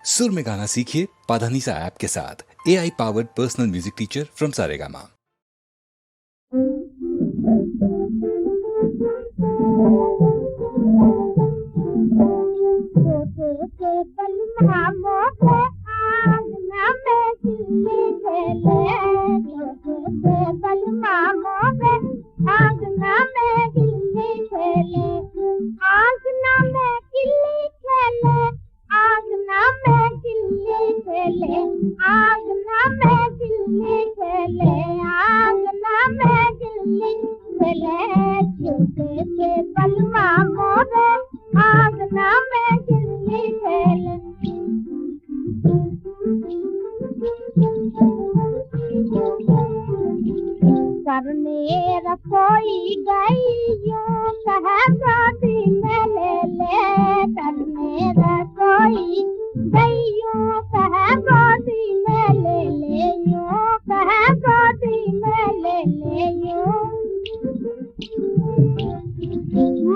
सुर में गाना सीखिए पाधानीसा ऐप के साथ। AI powered personal music teacher from Saregama. करने रसोई गईयों कह गोदी में ले ले, करने रसोई गईयों कह गोदी में ले ले, यूं कह गोदी में ले ले यूं।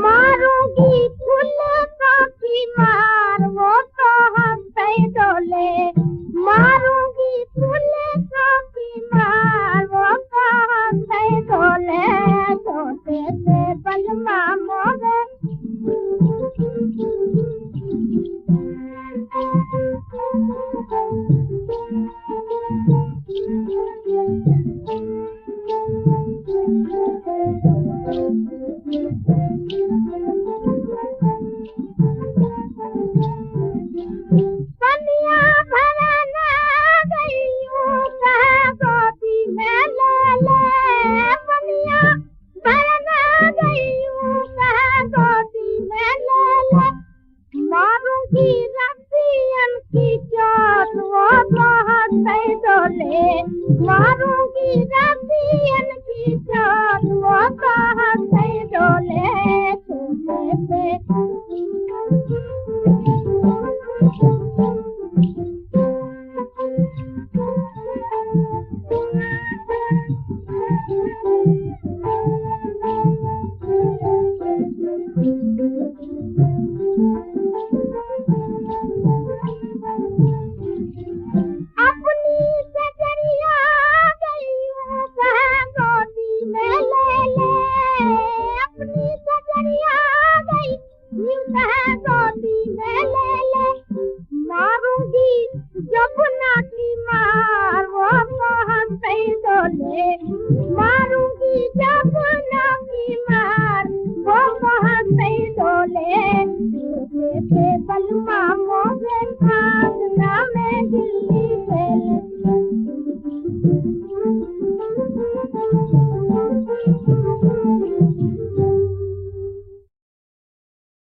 मारूंगी फूलों की मार वो तो हंसते डोले, मारूंगी फूलों की मार वो तो हंसते डोले, छोटे से बलमा मोरे मारूंगी